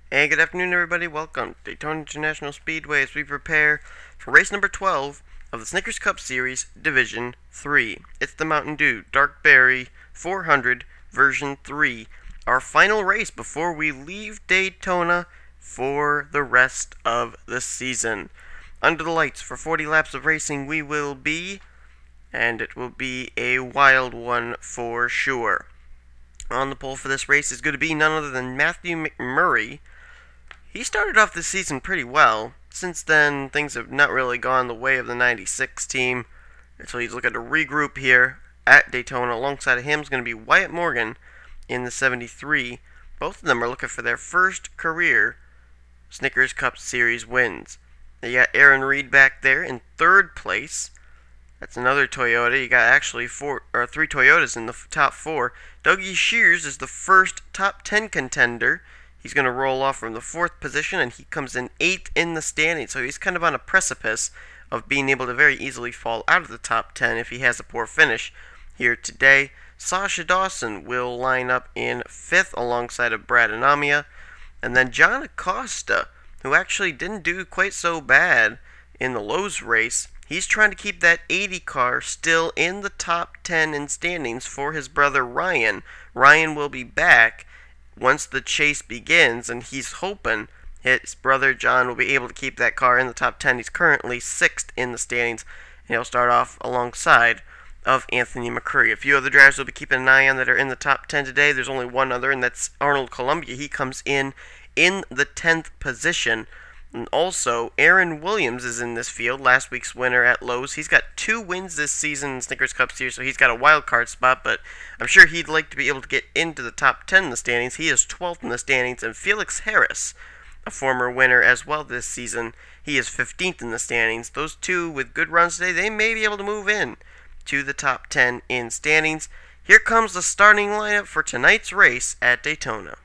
Hey, good afternoon, everybody. Welcome to Daytona International Speedway as we prepare for race number 12 of the Snickers Cup Series Division 3. It's the Mountain Dew Dark Berry 400 version 3, our final race before we leave Daytona for the rest of the season. Under the lights for 40 laps of racing we will be, and it will be a wild one for sure. On the pole for this race is going to be none other than Matthew McMurray. He started off this season pretty well. Since then, things have not really gone the way of the 96 team. So he's looking to regroup here at Daytona. Alongside of him is going to be Wyatt Morgan in the 73. Both of them are looking for their first career Snickers Cup Series wins. You got Aaron Reed back there in third place. That's another Toyota. You got actually three Toyotas in the top four. Dougie Shears is the first top 10 contender. He's going to roll off from the fourth position, and he comes in 8th in the standings. So he's kind of on a precipice of being able to very easily fall out of the top 10 if he has a poor finish here today. Sasha Dawson will line up in 5th alongside of Brad Anamia. And then John Acosta, who actually didn't do quite so bad in the Lowe's race. He's trying to keep that 80 car still in the top 10 in standings for his brother Ryan. Ryan will be back once the chase begins, and he's hoping his brother John will be able to keep that car in the top 10. He's currently 6th in the standings, and he'll start off alongside of Anthony McCurry. A few other drivers will be keeping an eye on that are in the top 10 today. There's only one other, and that's Arnold Columbia. He comes in the 10th position. And also, Aaron Williams is in this field, last week's winner at Lowe's. He's got 2 wins this season in Snickers Cup Series, so he's got a wild card spot, but I'm sure he'd like to be able to get into the top 10 in the standings. He is 12th in the standings, and Felix Harris, a former winner as well this season, he is 15th in the standings. Those two with good runs today, they may be able to move in to the top 10 in standings. Here comes the starting lineup for tonight's race at Daytona.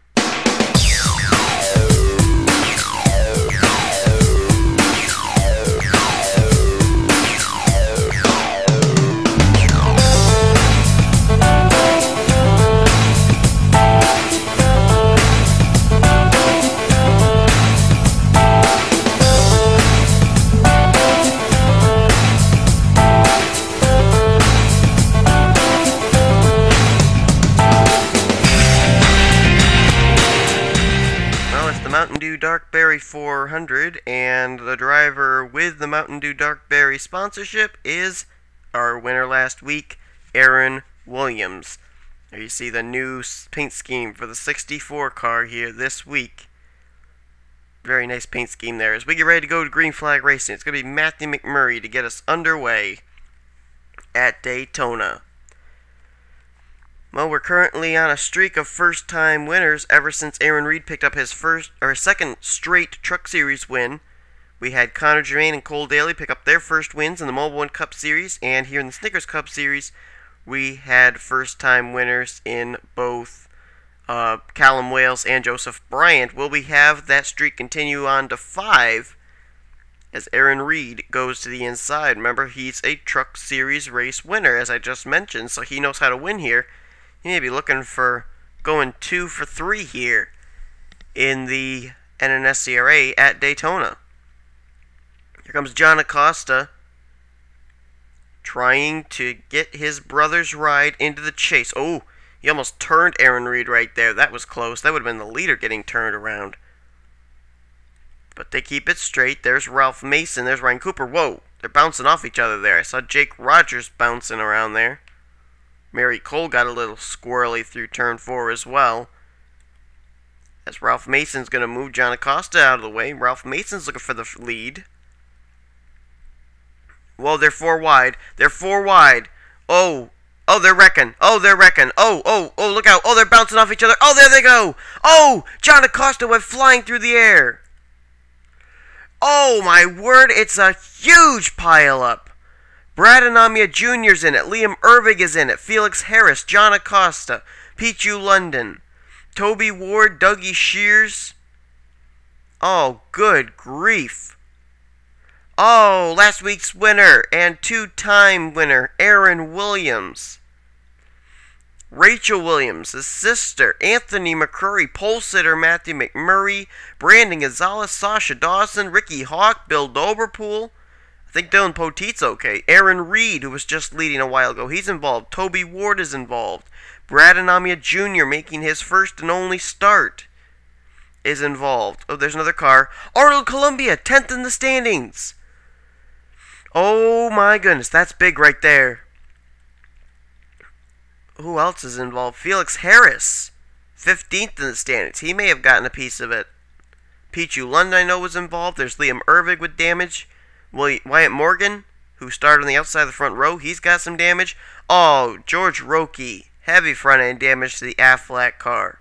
Mountain Dew Dark Berry 400, and the driver with the Mountain Dew Dark Berry sponsorship is our winner last week, Aaron Williams. There you see the new paint scheme for the 64 car here this week. Very nice paint scheme there. As we get ready to go to Green Flag Racing, it's going to be Matthew McMurray to get us underway at Daytona. Well, we're currently on a streak of first-time winners ever since Aaron Reed picked up his second straight Truck Series win. We had Connor Germain and Cole Daly pick up their first wins in the Mobile One Cup Series, and here in the Snickers Cup Series, we had first-time winners in both Callum Wales and Joseph Bryant. Will we have that streak continue on to 5 as Aaron Reed goes to the inside? Remember, he's a Truck Series race winner, as I just mentioned, so he knows how to win here. You may be looking for going 2 for 3 here in the NNSCRA at Daytona. Here comes John Acosta trying to get his brother's ride into the chase. Oh, he almost turned Aaron Reed right there. That was close. That would have been the leader getting turned around. But they keep it straight. There's Ralph Mason. There's Ryan Cooper. Whoa, they're bouncing off each other there. I saw Jake Rogers bouncing around there. Mary Cole got a little squirrely through turn 4 as well. As Ralph Mason's going to move John Acosta out of the way. Ralph Mason's looking for the lead. Whoa, they're 4 wide. They're 4 wide. Oh, they're wrecking. Oh, look out. Oh, they're bouncing off each other. Oh, there they go. Oh, John Acosta went flying through the air. Oh, my word, it's a huge pile-up. Brad Anamia Jr.'s in it. Liam Ervig is in it. Felix Harris, John Acosta, Pichu London, Toby Ward, Dougie Shears. Oh, good grief. Oh, last week's winner and 2-time winner, Aaron Williams. Rachel Williams, his sister, Anthony McCurry, pole sitter Matthew McMurray, Brandon Gonzalez, Sasha Dawson, Ricky Hawk, Bill Doberpool. I think Dylan Poteet's okay. Aaron Reed, who was just leading a while ago, he's involved. Toby Ward is involved. Brad Anamia Jr., making his first and only start, is involved. Oh, there's another car. Arnold Columbia, 10th in the standings. Oh my goodness, that's big right there. Who else is involved? Felix Harris, 15th in the standings. He may have gotten a piece of it. Pichu London, I know, was involved. There's Liam Ervig with damage. Wyatt Morgan, who started on the outside of the front row, he's got some damage. Oh, George Roque, heavy front end damage to the Aflac car.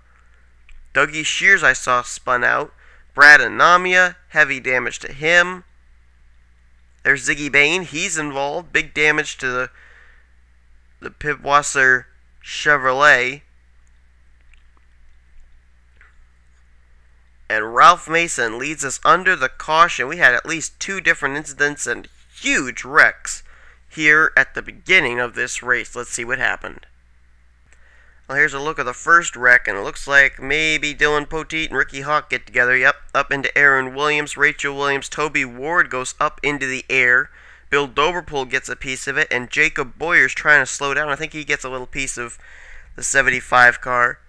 Dougie Shears, I saw, spun out. Brad Anamia, heavy damage to him. There's Ziggy Bain, he's involved. Big damage to the Pipwasser Chevrolet. And Ralph Mason leads us under the caution. We had at least 2 different incidents and huge wrecks here at the beginning of this race. Let's see what happened. Well, here's a look at the first wreck, and it looks like maybe Dylan Poteet and Ricky Hawk get together. Yep, up into Aaron Williams, Rachel Williams, Toby Ward goes up into the air. Bill Doberpool gets a piece of it, and Jacob Boyer's trying to slow down. I think he gets a little piece of the 75 car.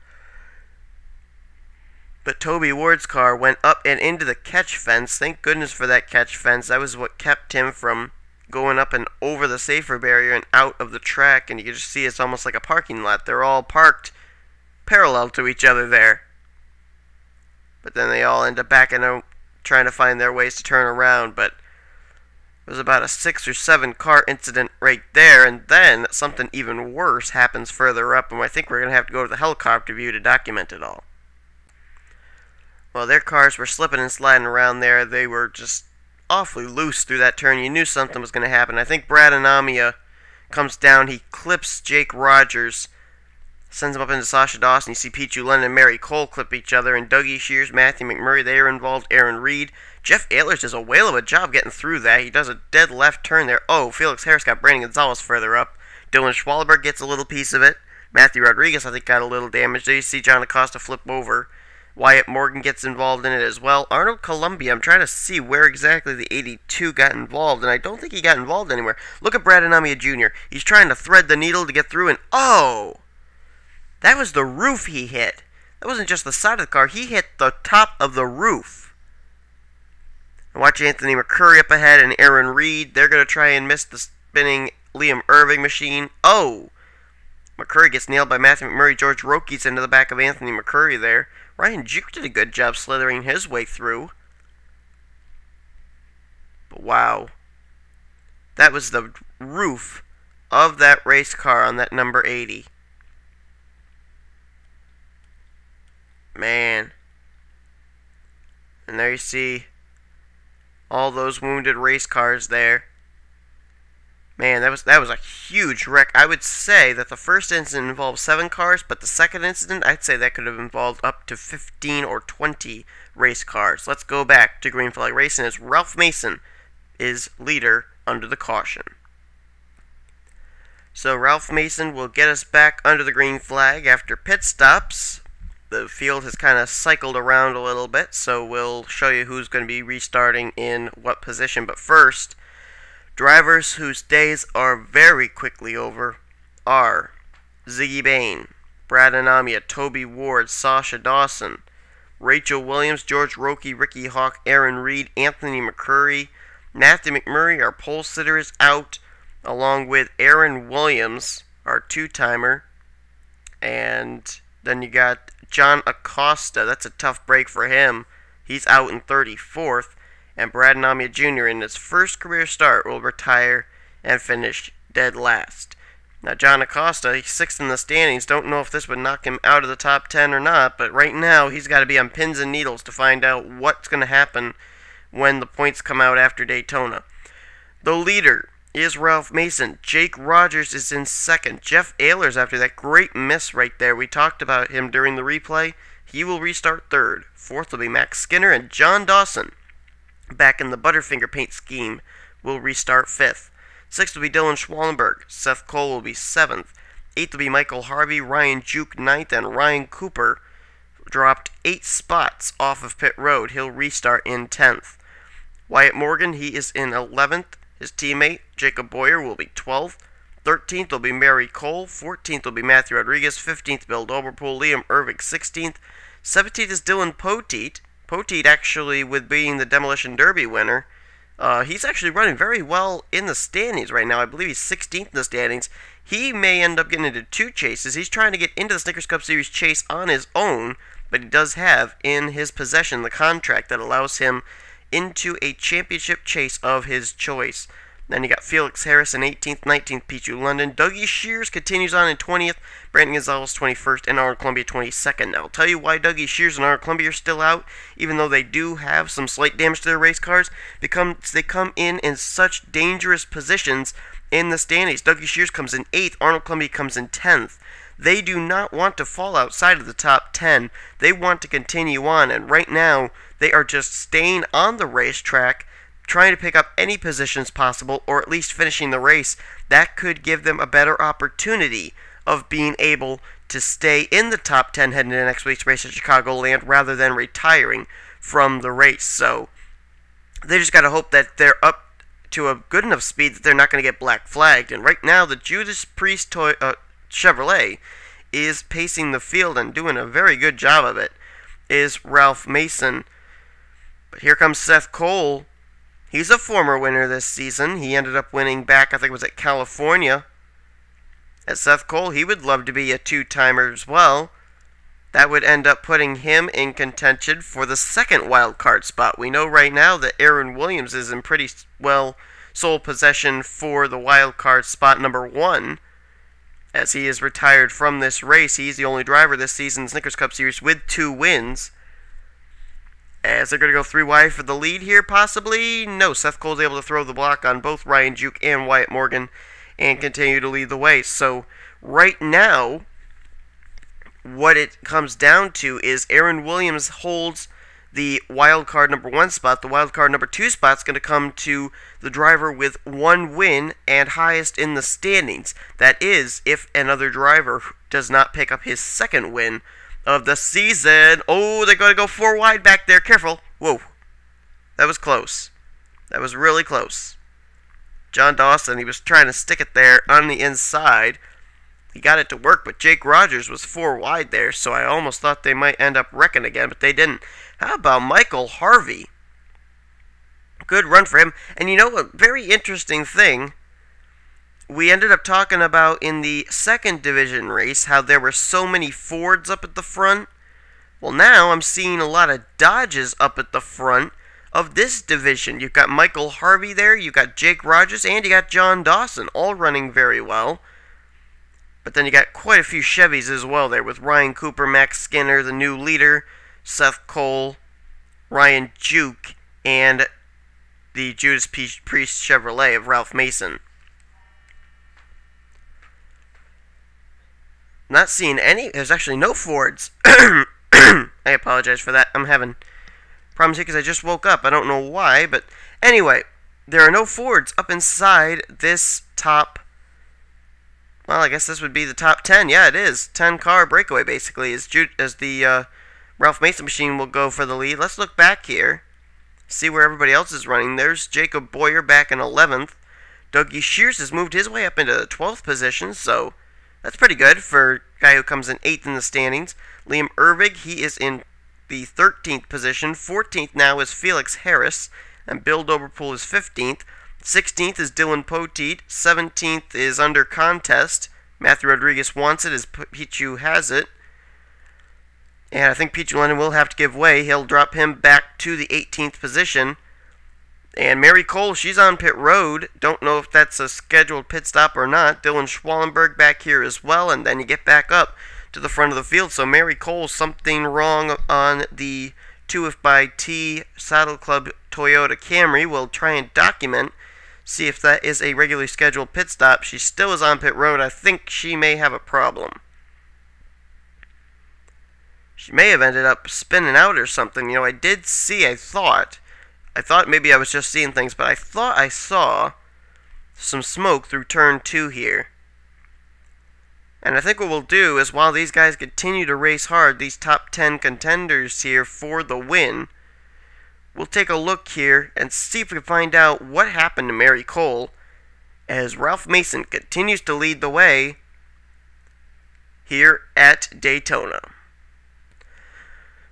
But Toby Ward's car went up and into the catch fence. Thank goodness for that catch fence. That was what kept him from going up and over the safer barrier and out of the track. And you can just see it's almost like a parking lot. They're all parked parallel to each other there. But then they all end up backing out, trying to find their ways to turn around. But it was about a 6 or 7 car incident right there. And then something even worse happens further up. And I think we're going to have to go to the helicopter view to document it all. Well, their cars were slipping and sliding around there. They were just awfully loose through that turn. You knew something was going to happen. I think Brad Anamia comes down. He clips Jake Rogers, sends him up into Sasha Dawson. You see Pichu London and Mary Cole clip each other. And Dougie Shears, Matthew McMurray, they are involved. Aaron Reed. Jeff Ehlers does a whale of a job getting through that. He does a dead left turn there. Oh, Felix Harris got Brandon Gonzalez further up. Dylan Schwalberg gets a little piece of it. Matthew Rodriguez, I think, got a little damage. There you see John Acosta flip over. Wyatt Morgan gets involved in it as well. Arnold Columbia, I'm trying to see where exactly the 82 got involved, and I don't think he got involved anywhere. Look at Brad Anamia Jr. He's trying to thread the needle to get through, and oh! That was the roof he hit. That wasn't just the side of the car. He hit the top of the roof. And watch Anthony McCurry up ahead and Aaron Reed. They're going to try and miss the spinning Liam Ervig machine. Oh! McCurry gets nailed by Matthew McMurray. George Roque's into the back of Anthony McCurry there. Ryan Juke did a good job slithering his way through. But wow. That was the roof of that race car on that number 80. Man. And there you see all those wounded race cars there. Man, that was a huge wreck. I would say that the first incident involved 7 cars, but the second incident, I'd say that could have involved up to 15 or 20 race cars. Let's go back to green flag racing as Ralph Mason is leader under the caution. So Ralph Mason will get us back under the green flag after pit stops. The field has kind of cycled around a little bit, so we'll show you who's going to be restarting in what position. But first, drivers whose days are very quickly over are Ziggy Bain, Brad Anamia, Toby Ward, Sasha Dawson, Rachel Williams, George Roque, Ricky Hawk, Aaron Reed, Anthony McCurry, Matthew McMurray, our pole sitter, is out, along with Aaron Williams, our 2-timer, and then you got John Acosta. That's a tough break for him. He's out in 34th. And Brad Anamia Jr. in his first career start will retire and finish dead last. Now, John Acosta, he's 6th in the standings. Don't know if this would knock him out of the top 10 or not, but right now he's got to be on pins and needles to find out what's going to happen when the points come out after Daytona. The leader is Ralph Mason. Jake Rogers is in 2nd. Jeff Ehlers, after that great miss right there, we talked about him during the replay, he will restart 3rd. 4th will be Max Skinner, and John Dawson, back in the Butterfinger paint scheme, will restart 5th. 6th will be Dylan Schwallenberg. Seth Cole will be 7th. 8th will be Michael Harvey, Ryan Juke 9th, and Ryan Cooper dropped 8 spots off of pit road. He'll restart in 10th. Wyatt Morgan, he is in 11th. His teammate, Jacob Boyer, will be 12th. 13th will be Mary Cole. 14th will be Matthew Rodriguez. 15th, Bill Doberpool. Liam Ervig, 16th. 17th is Dylan Poteet. Poteet, actually, with being the Demolition Derby winner, he's actually running very well in the standings right now. I believe he's 16th in the standings. He may end up getting into 2 chases. He's trying to get into the Snickers Cup Series chase on his own, but he does have in his possession the contract that allows him into a championship chase of his choice. Then you got Felix Harris in 18th, 19th, Pichu London. Dougie Shears continues on in 20th, Brandon Gonzalez 21st, and Arnold Columbia 22nd. Now, I'll tell you why Dougie Shears and Arnold Columbia are still out, even though they do have some slight damage to their race cars, because they come in such dangerous positions in the standings. Dougie Shears comes in 8th, Arnold Columbia comes in 10th. They do not want to fall outside of the top 10. They want to continue on, and right now, they are just staying on the racetrack, trying to pick up any positions possible, or at least finishing the race. That could give them a better opportunity of being able to stay in the top 10 heading into next week's race at Chicagoland rather than retiring from the race. So they just got to hope that they're up to a good enough speed that they're not going to get black flagged. And right now, the Judas Priest Chevrolet is pacing the field and doing a very good job of it, is Ralph Mason. But here comes Seth Cole. He's a former winner this season. He ended up winning back, I think it was at California. At Seth Cole, he would love to be a 2-timer as well. That would end up putting him in contention for the second wild card spot. We know right now that Aaron Williams is in pretty well sole possession for the wild card spot number 1. As he is retired from this race, he's the only driver this season's Snickers Cup Series with 2 wins. As they're going to go 3 wide for the lead here, possibly? No, Seth Cole's able to throw the block on both Ryan Juke and Wyatt Morgan and continue to lead the way. So, right now, what it comes down to is Aaron Williams holds the wild card number 1 spot. The wild card number 2 spot is going to come to the driver with 1 win and highest in the standings. That is, if another driver does not pick up his second win of the season. Oh, they're going to go 4 wide back there. Careful. Whoa. That was close. That was really close. John Dawson, he was trying to stick it there on the inside. He got it to work, but Jake Rogers was 4 wide there, so I almost thought they might end up wrecking again, but they didn't. How about Michael Harvey? Good run for him. And you know, a very interesting thing we ended up talking about in the second division race, how there were so many Fords up at the front. Well, now I'm seeing a lot of Dodges up at the front of this division. You've got Michael Harvey there, you've got Jake Rogers, and you got John Dawson, all running very well. But then you got quite a few Chevys as well there, with Ryan Cooper, Max Skinner, the new leader, Seth Cole, Ryan Juke, and the Judas Priest Chevrolet of Ralph Mason. Not seeing any. There's actually no Fords. I apologize for that. I'm having problems here because I just woke up. I don't know why, but anyway, there are no Fords up inside this top. Well, I guess this would be the top 10. Yeah, it is. 10-car breakaway, basically, as the Ralph Mason machine will go for the lead. Let's look back here, see where everybody else is running. There's Jacob Boyer back in 11th. Dougie Shears has moved his way up into the 12th position, so that's pretty good for a guy who comes in 8th in the standings. Liam Ervig, he is in the 13th position. 14th now is Felix Harris, and Bill Doberpool is 15th. 16th is Dylan Poteet. 17th is under contest. Matthew Rodriguez wants it as Pichu has it. And I think Pichu London will have to give way. He'll drop him back to the 18th position. And Mary Cole, she's on pit road. Don't know if that's a scheduled pit stop or not. Dylan Schwallenberg back here as well. And then you get back up to the front of the field. So Mary Cole, something wrong on the 2FT Saddle Club Toyota Camry. We'll try and document, see if that is a regularly scheduled pit stop. She still is on pit road. I think she may have a problem. She may have ended up spinning out or something. You know, I did see, I thought maybe I was just seeing things, but I thought I saw some smoke through turn 2 here. And I think what we'll do is while these guys continue to race hard, these top 10 contenders here for the win, we'll take a look here and see if we can find out what happened to Mary Cole as Ralph Mason continues to lead the way here at Daytona.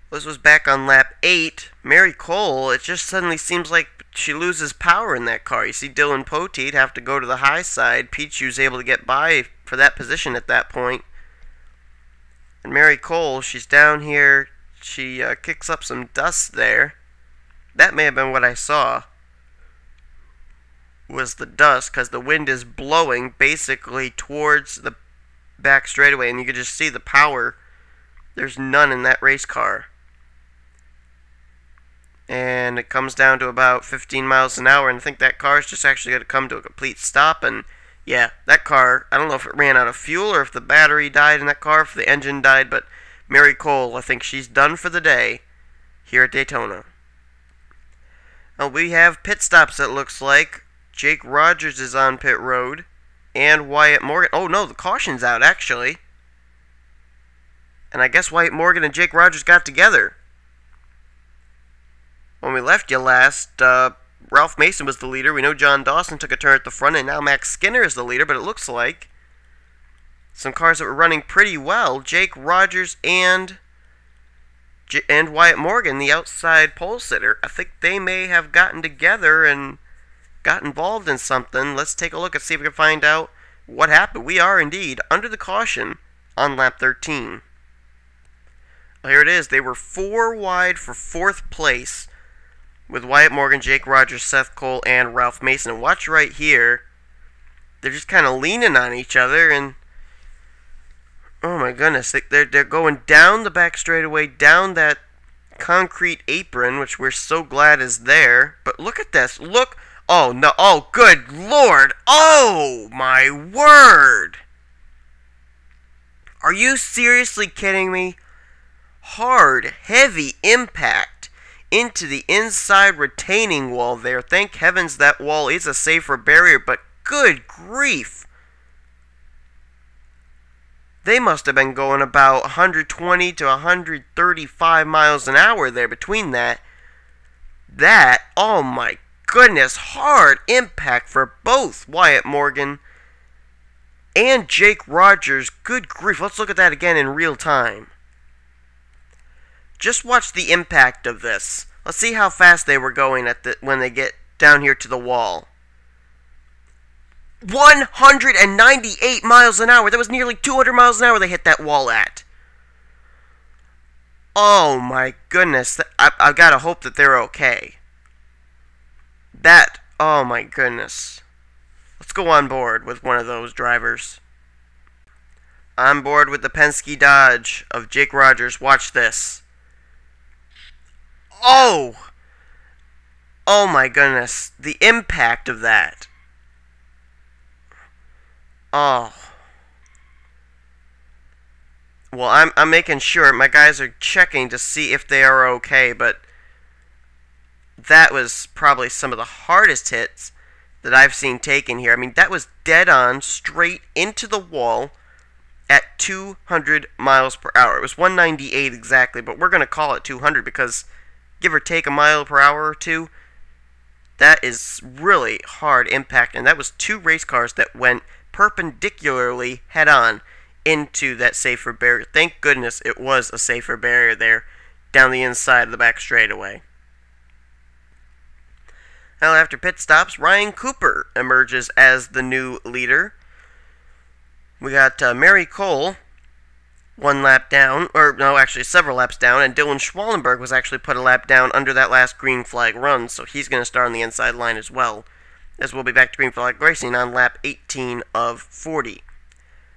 This was back on lap 8. Mary Cole, it just suddenly seems like she loses power in that car. You see Dylan Poteet have to go to the high side. Pichu's able to get by for that position at that point. And Mary Cole, she's down here. She kicks up some dust there. That may have been what I saw, was the dust, because the wind is blowing basically towards the back straightaway, and you can just see the power. There's none in that race car. And it comes down to about 15 miles an hour, and I think that car is just actually going to come to a complete stop. And yeah, that car, I don't know if it ran out of fuel or if the battery died in that car, if the engine died, but Mary Cole, I think she's done for the day here at Daytona. Now we have pit stops, it looks like. Jake Rogers is on pit road, and Wyatt Morgan. Oh no, the caution's out actually. And I guess Wyatt Morgan and Jake Rogers got together. When we left you last, Ralph Mason was the leader. We know John Dawson took a turn at the front, and now Max Skinner is the leader, but it looks like some cars that were running pretty well. Jake Rogers and Wyatt Morgan, the outside pole sitter, I think they may have gotten together and got involved in something. Let's take a look and see if we can find out what happened. We are indeed under the caution on lap 13. Here it is. They were 4 wide for 4th place with Wyatt Morgan, Jake Rogers, Seth Cole, and Ralph Mason. And watch right here. They're just kind of leaning on each other, and oh my goodness, they're going down the back straightaway, down that concrete apron, which we're so glad is there. But look at this. Look. Oh, no. Oh, good Lord. Oh, my word. Are you seriously kidding me? Hard, heavy impact into the inside retaining wall there. Thank heavens that wall is a safer barrier, but good grief. They must have been going about 120 to 135 miles an hour there between that. Oh my goodness, hard impact for both Wyatt Morgan and Jake Rogers. Good grief, let's look at that again in real time. Just watch the impact of this. Let's see how fast they were going when they get down here to the wall. 198 miles an hour. That was nearly 200 miles an hour they hit that wall at. Oh my goodness. I've got to hope that they're okay. Oh my goodness. Let's go on board with one of those drivers. On board with the Penske Dodge of Jake Rogers. Watch this. Oh! Oh my goodness. The impact of that. Oh. Well, I'm making sure. My guys are checking to see if they are okay, but that was probably some of the hardest hits that I've seen taken here. I mean, that was dead on, straight into the wall at 200 miles per hour. It was 198 exactly, but we're going to call it 200 because give or take a mile per hour or two, that is really hard impact. And that was 2 race cars that went perpendicularly head-on into that safer barrier. Thank goodness it was a safer barrier there down the inside of the back straightaway. Now, after pit stops, Ryan Cooper emerges as the new leader. We got Mary Cole 1 lap down, or no, actually several laps down, and Dylan Schwallenberg was actually put a lap down under that last green flag run, so he's going to start on the inside line as well, as we'll be back to green flag racing on lap 18 of 40.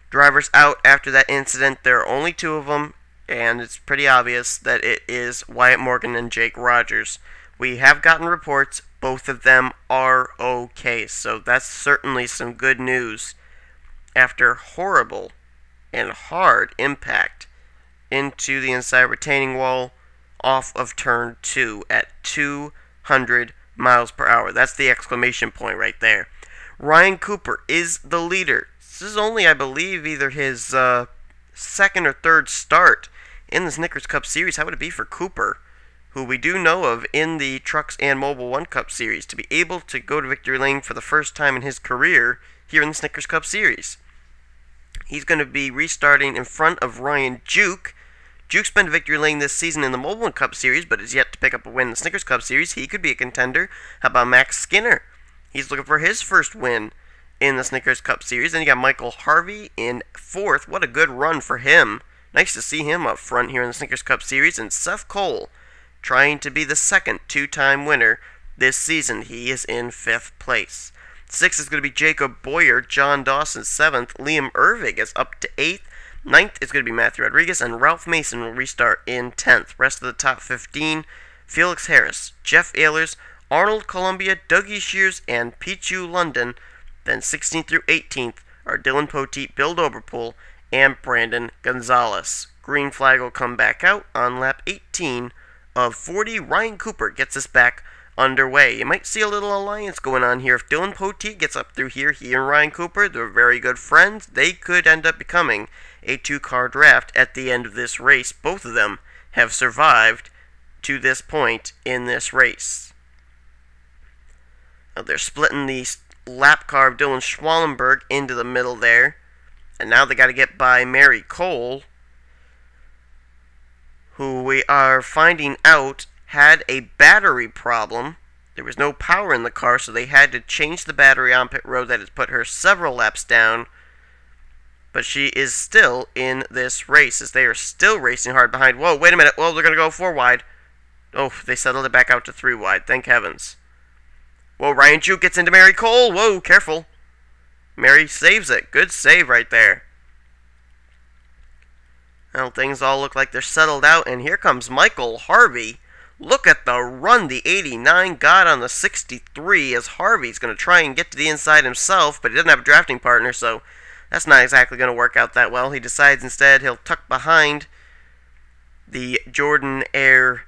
Drivers out after that incident, there are only 2 of them, and it's pretty obvious that it is Wyatt Morgan and Jake Rogers. We have gotten reports, both of them are okay, so that's certainly some good news after horrible and hard impact into the inside retaining wall off of turn 2 at 200 miles per hour. That's the exclamation point right there. Ryan Cooper is the leader. This is only, I believe, either his second or third start in the Snickers Cup Series. How would it be for Cooper, who we do know of in the Trucks and Mobile One Cup Series, to be able to go to victory lane for the first time in his career here in the Snickers Cup Series? He's going to be restarting in front of Ryan Juke. Juke's been to victory lane this season in the Mobile One Cup Series, but is yet to pick up a win in the Snickers Cup Series. He could be a contender. How about Max Skinner? He's looking for his first win in the Snickers Cup Series. Then you got Michael Harvey in fourth. What a good run for him. Nice to see him up front here in the Snickers Cup Series. And Seth Cole, trying to be the second two-time winner this season. He is in fifth place. Sixth is going to be Jacob Boyer. John Dawson, seventh. Liam Ervig is up to eighth. Ninth is going to be Matthew Rodriguez. And Ralph Mason will restart in 10th. Rest of the top 15, Felix Harris, Jeff Ehlers, Arnold Columbia, Dougie Shears, and Pichu London. Then 16th through 18th are Dylan Poteet, Bill Doberpool, and Brandon Gonzalez. Green flag will come back out on lap 18 of 40. Ryan Cooper gets us back underway. You might see a little alliance going on here. If Dylan Poteet gets up through here, he and Ryan Cooper, they're very good friends. They could end up becoming a two-car draft at the end of this race. Both of them have survived to this point in this race. Now they're splitting the lap car of Dylan Schwallenberg into the middle there. And now they got to get by Mary Cole, who we are finding out had a battery problem. There was no power in the car, so they had to change the battery on pit road. That has put her several laps down. But she is still in this race, as they are still racing hard behind. Whoa, wait a minute. Whoa, they're going to go 4 wide. Oh, they settled it back out to 3 wide. Thank heavens. Whoa, Ryan Juke gets into Mary Cole. Whoa, careful. Mary saves it. Good save right there. Well, things all look like they're settled out, and here comes Michael Harvey. Look at the run the 89 got on the 63, as Harvey's going to try and get to the inside himself, but he doesn't have a drafting partner, so that's not exactly going to work out that well. He decides instead he'll tuck behind the Jordan Air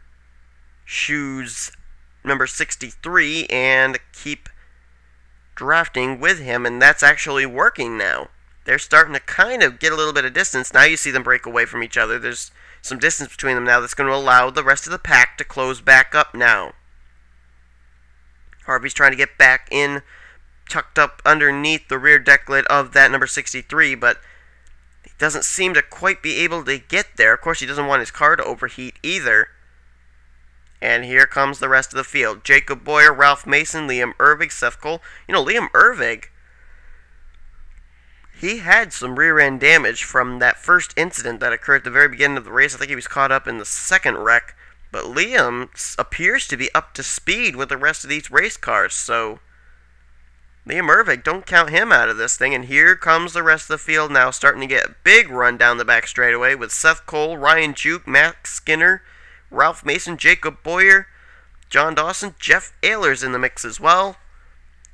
shoes number 63 and keep drafting with him, and that's actually working now. They're starting to kind of get a little bit of distance. Now you see them break away from each other. There's some distance between them now that's going to allow the rest of the pack to close back up now. Harvey's trying to get back in, tucked up underneath the rear deck lid of that number 63, but he doesn't seem to quite be able to get there. Of course, he doesn't want his car to overheat either. And here comes the rest of the field. Jacob Boyer, Ralph Mason, Liam Ervig, Seth Cole. You know, Liam Ervig, he had some rear-end damage from that first incident that occurred at the very beginning of the race. I think he was caught up in the second wreck. But Liam appears to be up to speed with the rest of these race cars. So, Liam Ervig, don't count him out of this thing. And here comes the rest of the field now, starting to get a big run down the back straightaway with Seth Cole, Ryan Juke, Max Skinner, Ralph Mason, Jacob Boyer, John Dawson, Jeff Ehlers in the mix as well,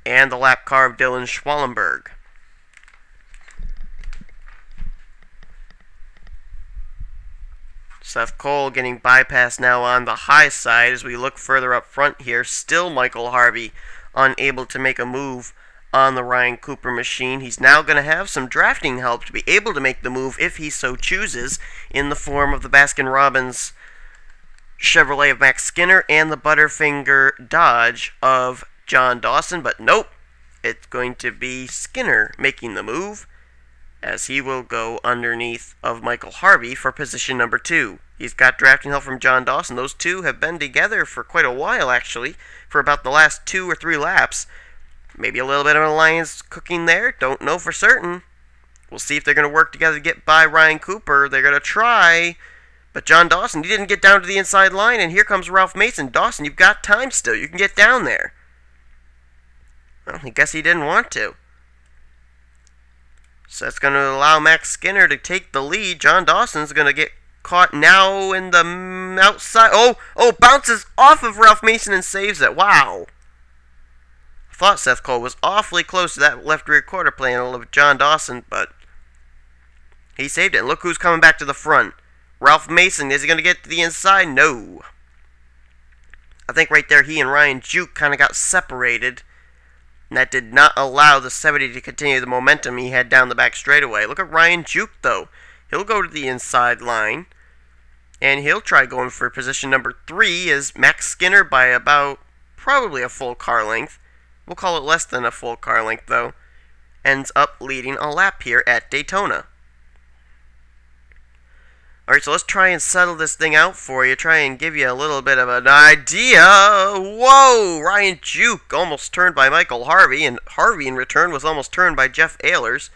and the lap car of Dylan Schwallenberg. Seth Cole getting bypassed now on the high side as we look further up front here. Still Michael Harvey unable to make a move on the Ryan Cooper machine. He's now going to have some drafting help to be able to make the move if he so chooses, in the form of the Baskin-Robbins Chevrolet of Max Skinner and the Butterfinger Dodge of John Dawson. But nope, it's going to be Skinner making the move, as he will go underneath of Michael Harvey for position number 2. He's got drafting help from John Dawson. Those two have been together for quite a while, actually, for about the last 2 or 3 laps. Maybe a little bit of an alliance cooking there. Don't know for certain. We'll see if they're going to work together to get by Ryan Cooper. They're going to try. But John Dawson, he didn't get down to the inside line, and here comes Ralph Mason. Dawson, you've got time still. You can get down there. Well, I guess he didn't want to. So that's going to allow Max Skinner to take the lead. John Dawson's going to get caught now in the outside. Oh, bounces off of Ralph Mason and saves it. Wow. I thought Seth Cole was awfully close to that left rear quarter panel of John Dawson, but he saved it. And look who's coming back to the front. Ralph Mason, is he going to get to the inside? No. I think right there he and Ryan Juke kind of got separated. And that did not allow the 70 to continue the momentum he had down the back straightaway. Look at Ryan Juke, though. He'll go to the inside line, and he'll try going for position number 3 as Max Skinner by about probably a full car length. We'll call it less than a full car length, though. Ends up leading a lap here at Daytona. Alright, so let's try and settle this thing out for you. Try and give you a little bit of an idea. Whoa! Ryan Juke almost turned by Michael Harvey, and Harvey in return was almost turned by Jeff Ehlers.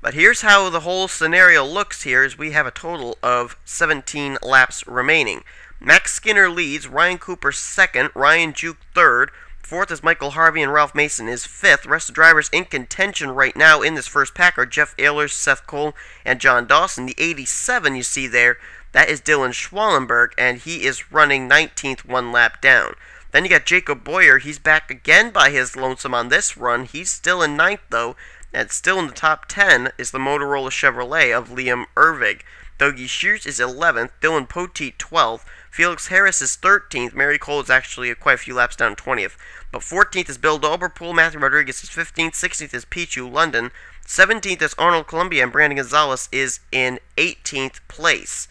But here's how the whole scenario looks here, is we have a total of 17 laps remaining. Max Skinner leads, Ryan Cooper second, Ryan Juke third, fourth is Michael Harvey, and Ralph Mason is fifth. The rest of the drivers in contention right now in this first pack are Jeff Ehlers, Seth Cole, and John Dawson. The 87 you see there, that is Dylan Schwallenberg, and he is running 19th, one lap down. Then you got Jacob Boyer. He's back again by his lonesome on this run. He's still in 9th, though, and still in the top 10 is the Motorola Chevrolet of Liam Ervig. Dougie Shears is 11th, Dylan Poteet 12th, Felix Harris is 13th, Mary Cole is actually quite a few laps down 20th, but 14th is Bill Doberpool, Matthew Rodriguez is 15th, 16th is Pichu London, 17th is Arnold Columbia, and Brandon Gonzalez is in 18th place.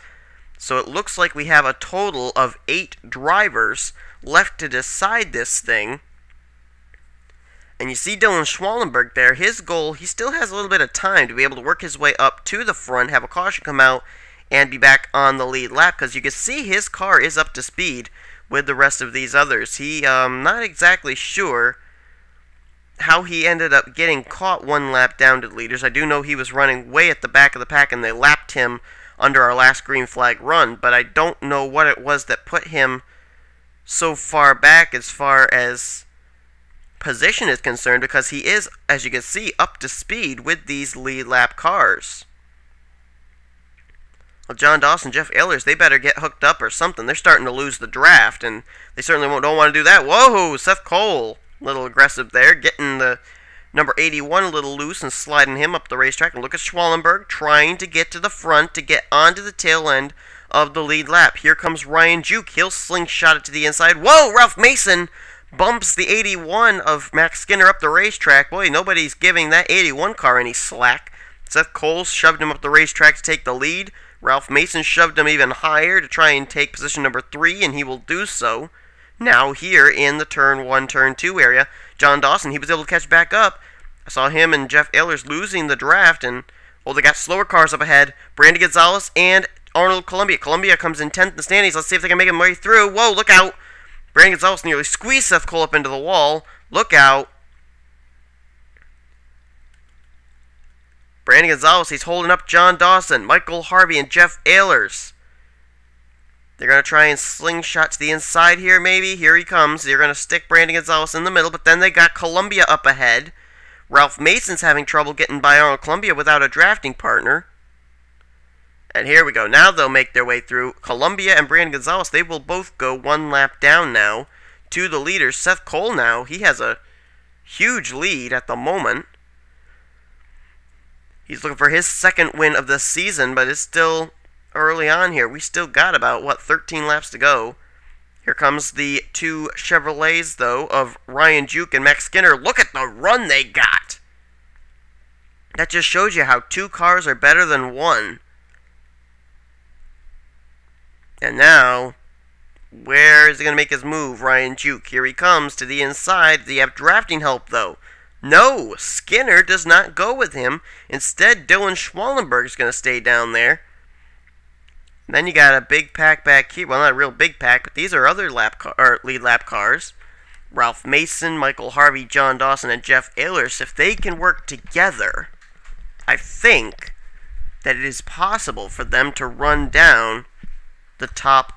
So it looks like we have a total of 8 drivers left to decide this thing. And you see Dylan Schwallenberg there, his goal, he still has a little bit of time to be able to work his way up to the front, have a caution come out, and be back on the lead lap, because you can see his car is up to speed with the rest of these others. He, not exactly sure how he ended up getting caught one lap down to the leaders. I do know he was running way at the back of the pack, and they lapped him under our last green flag run, but I don't know what it was that put him so far back as far as position is concerned, because he is, as you can see, up to speed with these lead lap cars. Well, John Dawson, Jeff Ehlers, they better get hooked up or something. They're starting to lose the draft, and they certainly don't want to do that. Whoa, Seth Cole, a little aggressive there, getting the number 81 a little loose and sliding him up the racetrack. And look at Schwallenberg trying to get to the front to get onto the tail end of the lead lap. Here comes Ryan Juke. He'll slingshot it to the inside. Whoa, Ralph Mason bumps the 81 of Max Skinner up the racetrack. Boy, nobody's giving that 81 car any slack. Seth Cole shoved him up the racetrack to take the lead. Ralph Mason shoved him even higher to try and take position number 3, and he will do so. Now here in the turn 1, turn 2 area, John Dawson, he was able to catch back up. I saw him and Jeff Ehlers losing the draft, and, well, they got slower cars up ahead. Brandon Gonzalez and Arnold Columbia. Columbia comes in 10th in the standings. Let's see if they can make him way through. Whoa, look out. Brandon Gonzalez nearly squeezed Seth Cole up into the wall. Look out. Brandon Gonzalez, he's holding up John Dawson, Michael Harvey, and Jeff Ehlers. They're going to try and slingshot to the inside here, maybe. Here he comes. They're going to stick Brandon Gonzalez in the middle, but then they got Columbia up ahead. Ralph Mason's having trouble getting by Arnold Columbia without a drafting partner. And here we go. Now they'll make their way through. Columbia and Brandon Gonzalez, they will both go one lap down now to the leaders. Seth Cole now, he has a huge lead at the moment. He's looking for his second win of the season, but it's still early on here. We still got about, 13 laps to go. Here comes the 2 Chevrolets, though, of Ryan Juke and Max Skinner. Look at the run they got! That just shows you how 2 cars are better than 1. And now, where is he going to make his move? Ryan Juke. Here he comes to the inside. Do you have drafting help, though? No, Skinner does not go with him. Instead, Dylan Schwallenberg is going to stay down there. And then you got a big pack back here. Well, not a real big pack, but these are other lead lap cars. Ralph Mason, Michael Harvey, John Dawson, and Jeff Ehlers. If they can work together, I think that it is possible for them to run down the top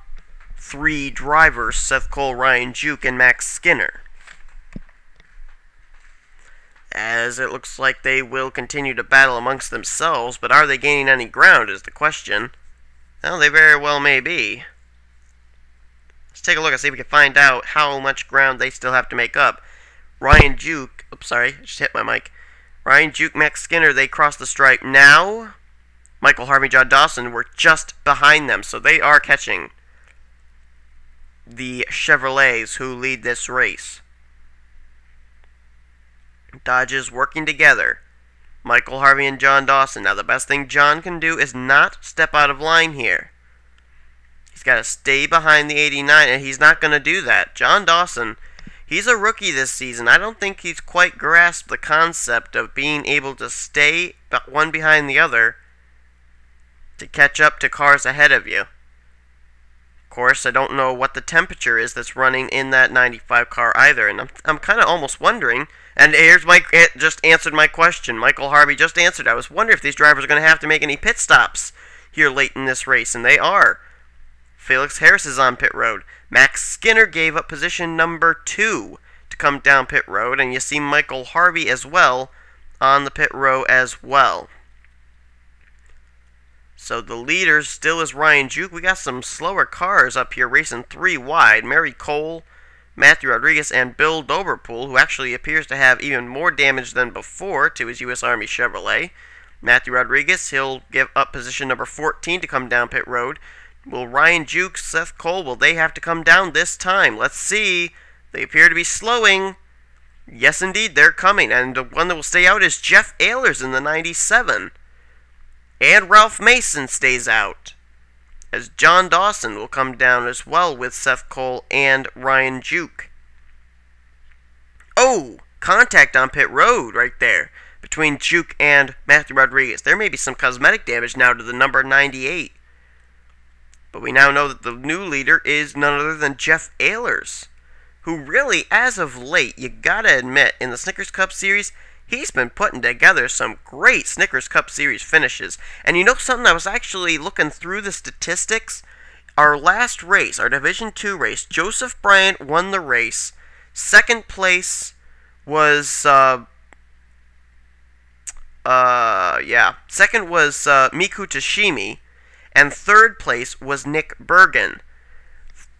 3 drivers, Seth Cole, Ryan Juke, and Max Skinner. As it looks like they will continue to battle amongst themselves, but are they gaining any ground is the question. Well, they very well may be. Let's take a look and see if we can find out how much ground they still have to make up. Ryan Juke, oops, sorry, I just hit my mic. Ryan Juke, Max Skinner, they crossed the stripe. Now, Michael Harvey, John Dawson were just behind them, so they are catching the Chevrolets who lead this race. Dodges working together. Michael Harvey and John Dawson. Now the best thing John can do is not step out of line here. He's got to stay behind the 89, and he's not going to do that. John Dawson, he's a rookie this season. I don't think he's quite grasped the concept of being able to stay one behind the other to catch up to cars ahead of you. Of course, I don't know what the temperature is that's running in that 95 car either, and I'm kind of almost wondering, and here's Mike, it just answered my question. Michael Harvey just answered. I was wondering if these drivers are going to have to make any pit stops here late in this race, and they are. Felix Harris is on pit road. Max Skinner gave up position number 2 to come down pit road, and you see Michael Harvey as well on the pit row as well. So the leader still is Ryan Juke. We got some slower cars up here racing 3 wide. Mary Cole, Matthew Rodriguez, and Bill Doberpool, who actually appears to have even more damage than before to his U.S. Army Chevrolet. Matthew Rodriguez, he'll give up position number 14 to come down pit road. Will Ryan Juke, Seth Cole, will they have to come down this time? Let's see. They appear to be slowing. Yes, indeed, they're coming. And the one that will stay out is Jeff Ehlers in the 97. And Ralph Mason stays out, as John Dawson will come down as well with Seth Cole and Ryan Juke. Oh, contact on pit road right there between Juke and Matthew Rodriguez. There may be some cosmetic damage now to the number 98. But we now know that the new leader is none other than Jeff Ehlers, who really, as of late, you gotta admit, in the Snickers Cup Series, he's been putting together some great Snickers Cup Series finishes. And you know something? I was actually looking through the statistics. Our last race, our Division II race, Joseph Bryant won the race. Second place was, Second was Miku Tashimi. And third place was Nick Bergen,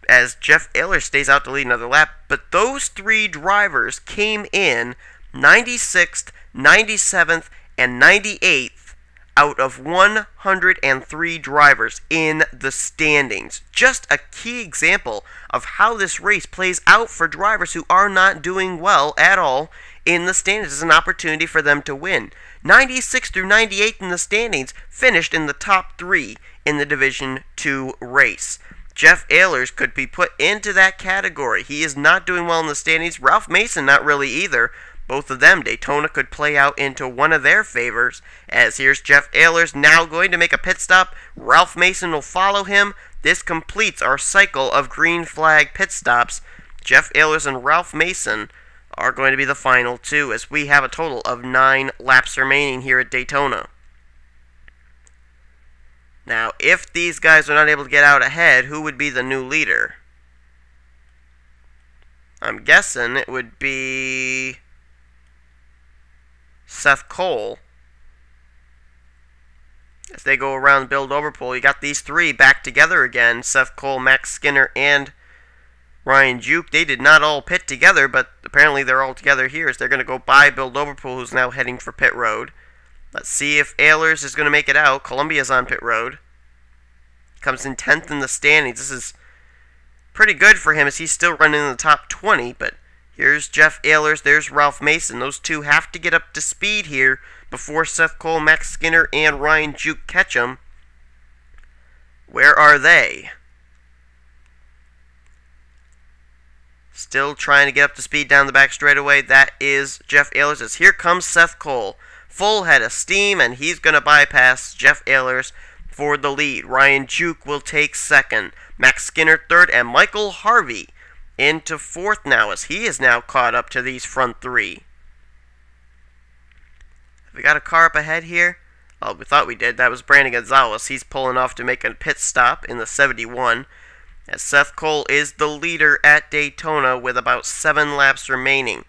as Jeff Ehlers stays out to lead another lap. But those 3 drivers came in 96th, 97th, and 98th out of 103 drivers in the standings. Just a key example of how this race plays out for drivers who are not doing well at all in the standings. It's an opportunity for them to win. 96th through 98th in the standings finished in the top 3 in the Division II race. Jeff Ehlers could be put into that category. He is not doing well in the standings. Ralph Mason not really either. Both of them, Daytona could play out into one of their favors, as here's Jeff Ehlers now going to make a pit stop. Ralph Mason will follow him. This completes our cycle of green flag pit stops. Jeff Ehlers and Ralph Mason are going to be the final 2, as we have a total of 9 laps remaining here at Daytona. Now, if these guys are not able to get out ahead, who would be the new leader? I'm guessing it would be Seth Cole. As they go around Bill Doberpool, you got these 3 back together again. Seth Cole, Max Skinner, and Ryan Juke. They did not all pit together, but apparently they're all together here, as they're going to go by Bill Doberpool, who's now heading for pit road. Let's see if Ehlers is going to make it out. Columbia's on pit road. Comes in 10th in the standings. This is pretty good for him, as he's still running in the top 20, but here's Jeff Ehlers, there's Ralph Mason. Those 2 have to get up to speed here before Seth Cole, Max Skinner, and Ryan Juke catch them. Where are they? Still trying to get up to speed down the back straightaway. That is Jeff Ehlers, as here comes Seth Cole. Full head of steam, and he's going to bypass Jeff Ehlers for the lead. Ryan Juke will take 2nd. Max Skinner 3rd, and Michael Harvey into 4th now, as he is now caught up to these front 3. Have we got a car up ahead here? Oh, we thought we did. That was Brandon Gonzalez. He's pulling off to make a pit stop in the 71. As Seth Cole is the leader at Daytona with about 7 laps remaining.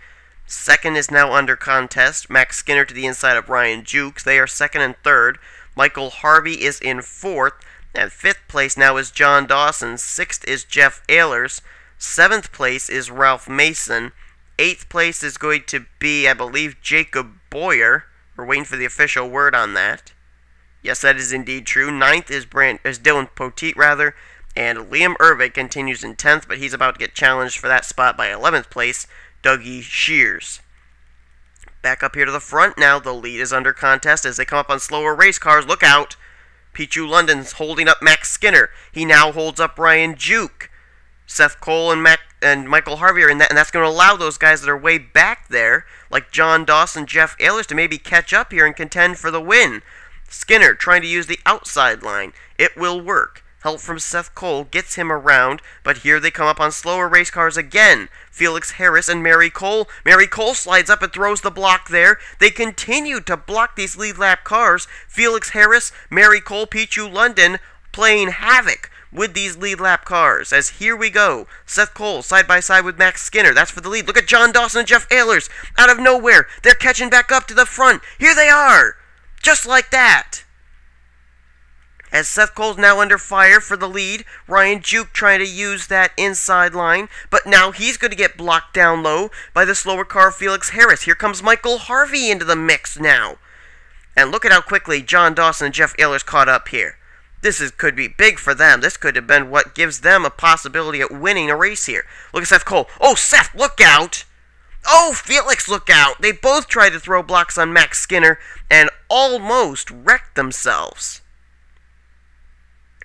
2nd is now under contest. Max Skinner to the inside of Ryan Juke. They are 2nd and 3rd. Michael Harvey is in 4th. And 5th place now is John Dawson. 6th is Jeff Ehlers. 7th place is Ralph Mason. 8th place is going to be, I believe, Jacob Boyer. We're waiting for the official word on that. Yes, that is indeed true. 9th is Dylan Poteet, rather. And Liam Ervig continues in 10th, but he's about to get challenged for that spot by 11th place, Dougie Shears. Back up here to the front now. The lead is under contest as they come up on slower race cars. Look out. Pichu London's holding up Max Skinner. He now holds up Ryan Juke. Seth Cole and Michael Harvey are in that, and that's going to allow those guys that are way back there, like John Dawson, Jeff Ehlers, to maybe catch up here and contend for the win. Skinner trying to use the outside line. It will work. Help from Seth Cole gets him around, but here they come up on slower race cars again. Felix Harris and Mary Cole. Mary Cole slides up and throws the block there. They continue to block these lead lap cars. Felix Harris, Mary Cole, Pichu London playing havoc with these lead lap cars. As here we go. Seth Cole side by side with Max Skinner. That's for the lead. Look at John Dawson and Jeff Ehlers. Out of nowhere, they're catching back up to the front. Here they are. Just like that. As Seth Cole's now under fire for the lead, Ryan Juke trying to use that inside line, but now he's going to get blocked down low by the slower car Felix Harris. Here comes Michael Harvey into the mix now. And look at how quickly John Dawson and Jeff Ehlers caught up here. Could be big for them. This could have been what gives them a possibility at winning a race here. Look at Seth Cole. Oh, Seth, look out! Oh, Felix, look out! They both tried to throw blocks on Max Skinner and almost wrecked themselves.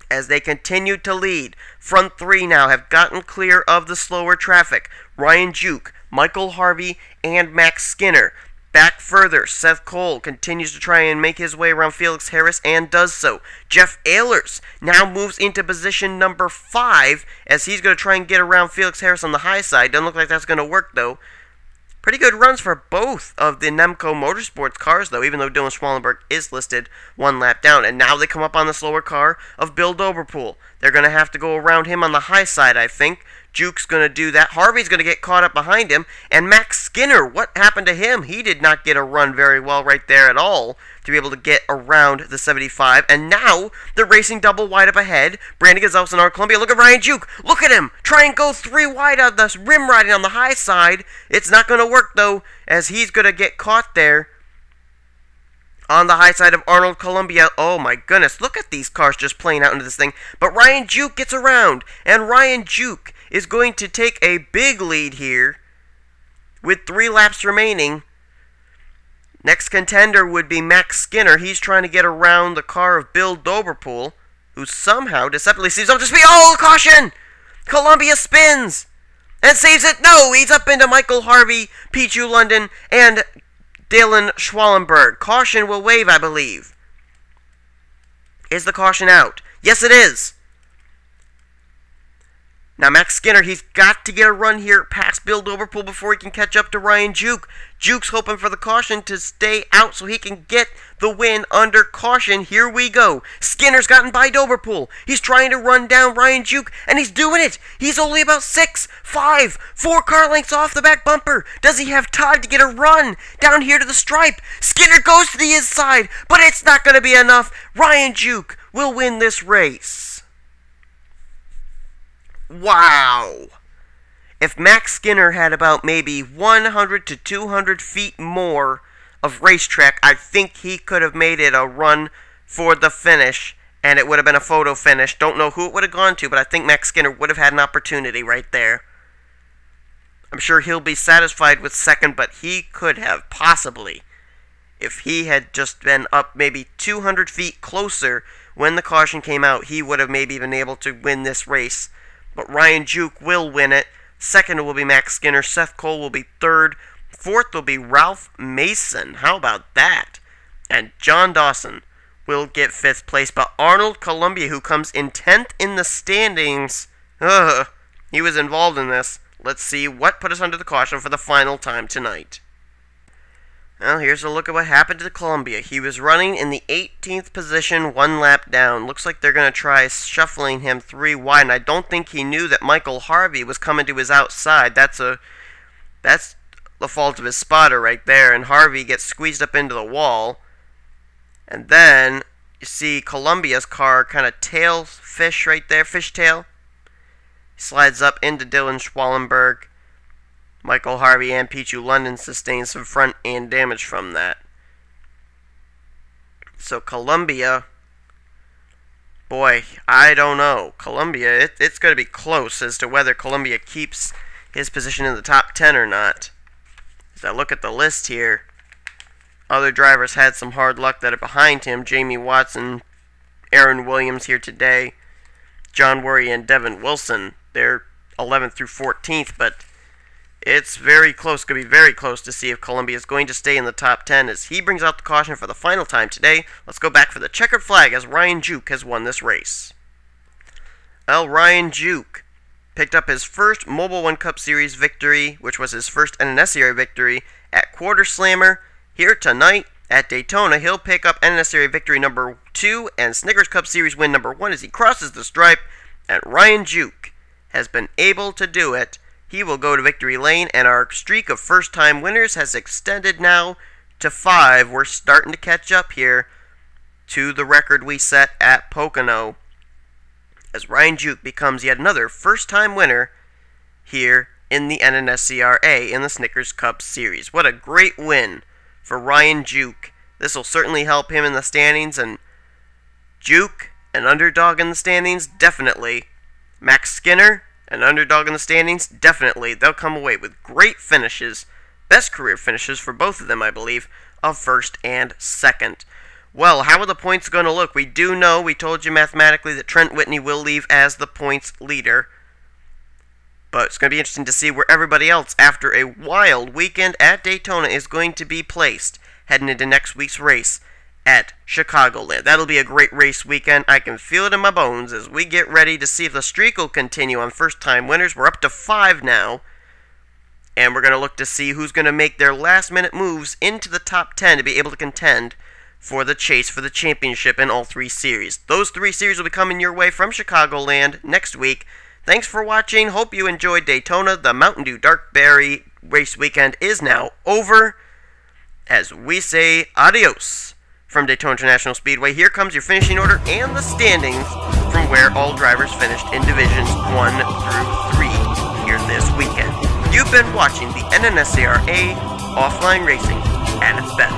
As they continue to lead, front three now have gotten clear of the slower traffic. Ryan Juke, Michael Harvey, and Max Skinner. Back further, Seth Cole continues to try and make his way around Felix Harris and does so. Jeff Ehlers now moves into position number 5 as he's going to try and get around Felix Harris on the high side. Doesn't look like that's going to work though. Pretty good runs for both of the Nemco Motorsports cars, though, even though Dylan Schwallenberg is listed 1 lap down. And now they come up on the slower car of Bill Doberpool. They're going to have to go around him on the high side, I think. Juke's going to do that. Harvey's going to get caught up behind him. And Max Skinner, what happened to him? He did not get a run very well right there at all to be able to get around the 75. And now they're racing double wide up ahead. Brandon Gonzalez and our Columbia. Look at Ryan Juke. Look at him. Try and go 3 wide on the rim riding on the high side. It's not going to work, though, as he's going to get caught there on the high side of Arnold Columbia. Oh my goodness, look at these cars just playing out into this thing. But Ryan Juke gets around, and Ryan Juke is going to take a big lead here with 3 laps remaining. Next contender would be Max Skinner. He's trying to get around the car of Bill Doberpool, who somehow deceptively seems up to speed. Oh, caution! Columbia spins and saves it. No, he's up into Michael Harvey, Pichu London, and Dylan Schwallenberg. Caution will wave, I believe. Is the caution out? Yes, it is. Now, Max Skinner, he's got to get a run here past Bill Doberpool before he can catch up to Ryan Juke. Juke's hoping for the caution to stay out so he can get the win under caution. Here we go. Skinner's gotten by Doberpool. He's trying to run down Ryan Juke, and he's doing it. He's only about 6, 5, 4 car lengths off the back bumper. Does he have time to get a run down here to the stripe? Skinner goes to the inside, but it's not going to be enough. Ryan Juke will win this race. Wow! If Max Skinner had about maybe 100 to 200 feet more of racetrack, I think he could have made it a run for the finish, and it would have been a photo finish. Don't know who it would have gone to, but I think Max Skinner would have had an opportunity right there. I'm sure he'll be satisfied with second, but he could have possibly, if he had just been up maybe 200 feet closer when the caution came out, he would have maybe been able to win this race. But Ryan Juke will win it. Second will be Max Skinner. Seth Cole will be third. Fourth will be Ralph Mason. How about that? And John Dawson will get 5th place. But Arnold Columbia, who comes in 10th in the standings, he was involved in this. Let's see what put us under the caution for the final time tonight. Well, here's a look at what happened to Columbia. He was running in the 18th position, 1 lap down. Looks like they're going to try shuffling him 3 wide, and I don't think he knew that Michael Harvey was coming to his outside. That's the fault of his spotter right there, and Harvey gets squeezed up into the wall. And then you see Columbia's car kind of tail fish right there, fishtail. He slides up into Dylan Schwallenberg. Michael Harvey and Pichu London sustained some front end damage from that. So Columbia, boy, I don't know. Columbia, it's going to be close as to whether Columbia keeps his position in the top 10 or not. As I look at the list here, Other drivers had some hard luck that are behind him. Jamie Watson, Aaron Williams here today, John Worry and Devin Wilson. They're 11th through 14th, but it's very close, going to be very close to see if Columbia is going to stay in the top 10 as he brings out the caution for the final time today. Let's go back for the checkered flag as Ryan Juke has won this race. Well, Ryan Juke picked up his first Mobile One Cup Series victory, which was his first NNSCRA victory at Quarter Slammer. Here tonight at Daytona, he'll pick up NNSCRA victory number 2 and Snickers Cup Series win number 1 as he crosses the stripe, and Ryan Juke has been able to do it. He will go to victory lane, and our streak of first-time winners has extended now to 5. We're starting to catch up here to the record we set at Pocono, as Ryan Juke becomes yet another first-time winner here in the NNSCRA in the Snickers Cup Series. What a great win for Ryan Juke. This will certainly help him in the standings, and Juke, an underdog in the standings, definitely. Max Skinner, an underdog in the standings, definitely. They'll come away with great finishes, best career finishes for both of them, I believe, of first and second. Well, how are the points going to look? We do know, we told you mathematically, that Trent Whitney will leave as the points leader. But it's going to be interesting to see where everybody else, after a wild weekend at Daytona, is going to be placed heading into next week's race at Chicagoland. That'll be a great race weekend. I can feel it in my bones as we get ready to see if the streak will continue on first-time winners. We're up to 5 now, and we're going to look to see who's going to make their last-minute moves into the top 10 to be able to contend for the chase for the championship in all 3 series. Those 3 series will be coming your way from Chicagoland next week. Thanks for watching. Hope you enjoyed Daytona. The Mountain Dew Dark Berry race weekend is now over as we say adios from Daytona International Speedway. Here comes your finishing order and the standings from where all drivers finished in Divisions 1 through 3 here this weekend. You've been watching the NNSCRA Offline Racing at its best.